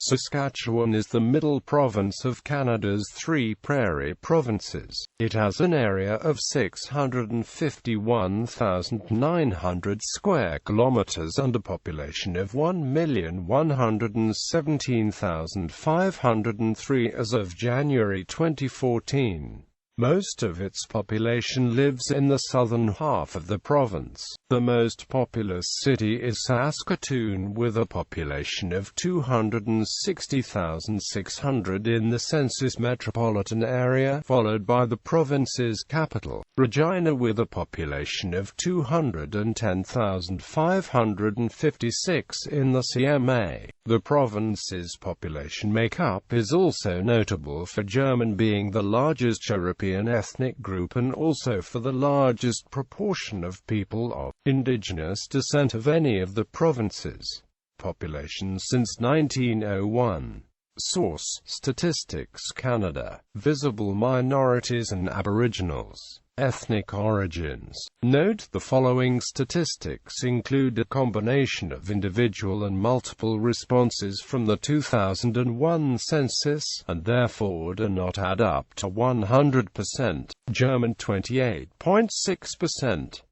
Saskatchewan is the middle province of Canada's three prairie provinces. It has an area of 651,900 square kilometers and a population of 1,117,503 as of January 2014. Most of its population lives in the southern half of the province. The most populous city is Saskatoon, with a population of 260,600 in the Census Metropolitan Area, followed by the province's capital, Regina, with a population of 210,556 in the CMA. The province's population makeup is also notable for German being the largest European ethnic group and also for the largest proportion of people of indigenous descent of any of the provinces. Population since 1901. Source: Statistics Canada. Visible minorities and Aboriginals. Ethnic origins. Note: the following statistics include a combination of individual and multiple responses from the 2001 census, and therefore do not add up to 100%. German 28.6%.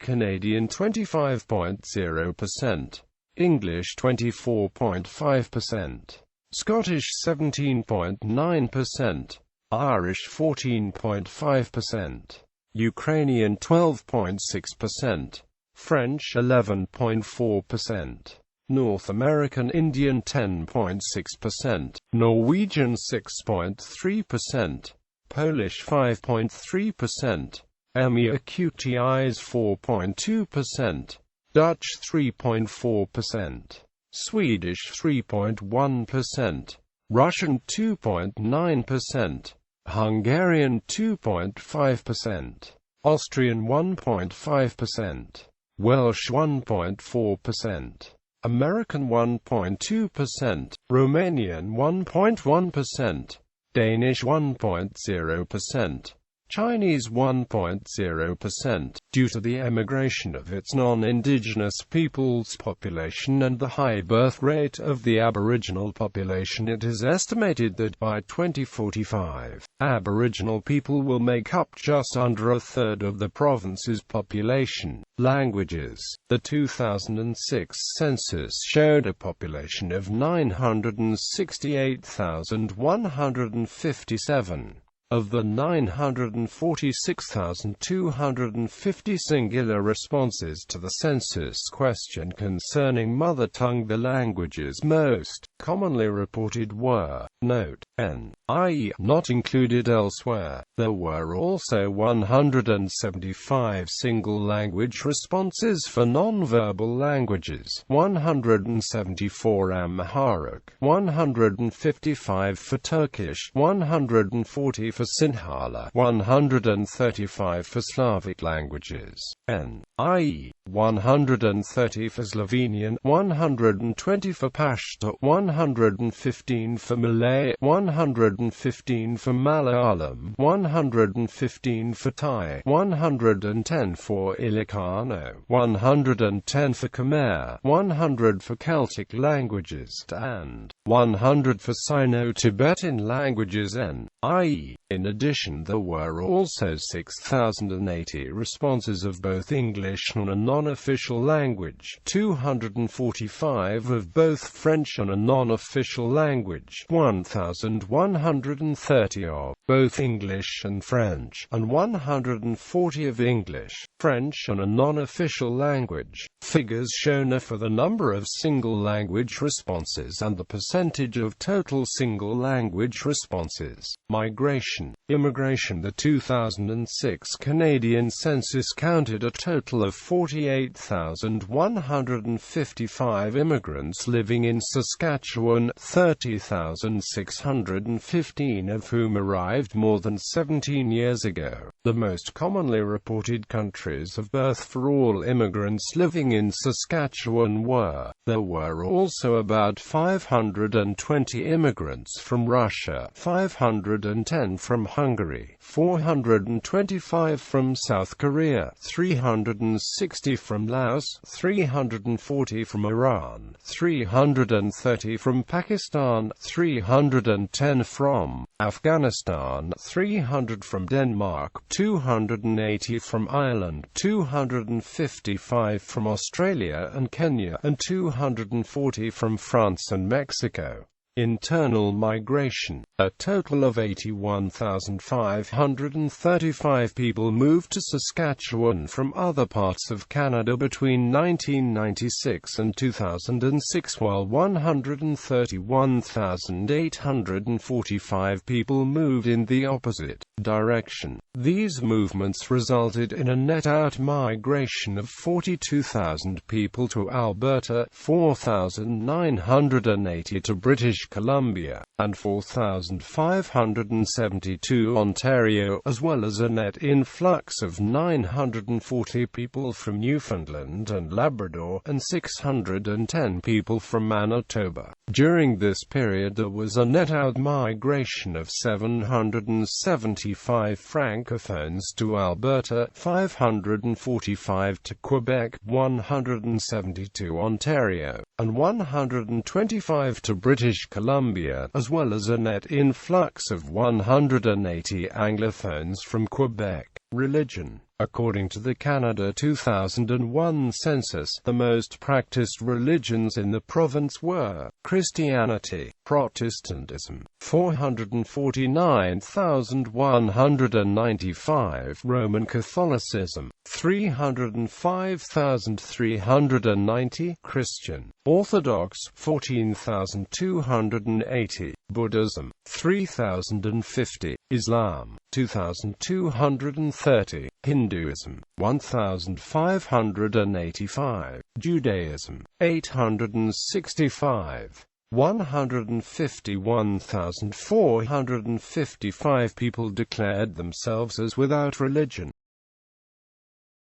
Canadian 25.0%. English 24.5%. Scottish 17.9%. Irish 14.5%, Ukrainian 12.6%, French 11.4%, North American Indian 10.6%, Norwegian 6.3%, Polish 5.3%, EMEA/QTIs 4.2%, Dutch 3.4%, Swedish 3.1%, Russian 2.9%, Hungarian 2.5%, Austrian 1.5%, Welsh 1.4%, American 1.2%, Romanian 1.1%, Danish 1.0%, Chinese 1.0%. Due to the emigration of its non-indigenous peoples population and the high birth rate of the Aboriginal population, it is estimated that by 2045, Aboriginal people will make up just under a third of the province's population. Languages. The 2006 census showed a population of 968,157. Of the 946,250 singular responses to the census question concerning mother tongue, the languages most commonly reported were, note, N, i.e., not included elsewhere. There were also 175 single language responses for non-verbal languages, 174 Amharic, 155 for Turkish, 140 for Sinhala, 135 for Slavic languages, N, i.e., 130 for Slovenian, 120 for Pashto, 115 for Malay, 115 for Malayalam, 115 for Thai, 110 for Ilocano, 110 for Khmer, 100 for Celtic languages, and 100 for Sino-Tibetan languages, N, i.e., in addition there were also 6,080 responses of both English and a non-official language, 245 of both French and a non-official language, 1,130 of both English and French, and 140 of English, French and a non-official language. Figures shown are for the number of single language responses and the percentage of total single language responses. Migration. Immigration. The 2006 Canadian census counted a total of 48,155 immigrants living in Saskatchewan, 30,615 of whom arrived more than 17 years ago. The most commonly reported countries of birth for all immigrants living in Saskatchewan were. There were also about 520 immigrants from Russia, 510 from Hungary, 425 from South Korea, 300 360 from Laos, 340 from Iran, 330 from Pakistan, 310 from Afghanistan, 300 from Denmark, 280 from Ireland, 255 from Australia and Kenya, and 240 from France and Mexico. Internal migration. A total of 81,535 people moved to Saskatchewan from other parts of Canada between 1996 and 2006, while 131,845 people moved in the opposite direction. These movements resulted in a net out-migration of 42,000 people to Alberta, 4,980 to British Columbia, and 4,572 Ontario, as well as a net influx of 940 people from Newfoundland and Labrador, and 610 people from Manitoba. During this period there was a net out-migration of 775 Francophones to Alberta, 545 to Quebec, 172 Ontario, and 125 to British Columbia, as well as a net influx of 180 Anglophones from Quebec. Religion. According to the Canada 2001 census, the most practiced religions in the province were Christianity, Protestantism, 449,195, Roman Catholicism, 305,390, Christian Orthodox, 14,280, Buddhism, 3,050, Islam, 2,230, Hinduism, 1,585, Judaism, 865. 151,455 people declared themselves as without religion.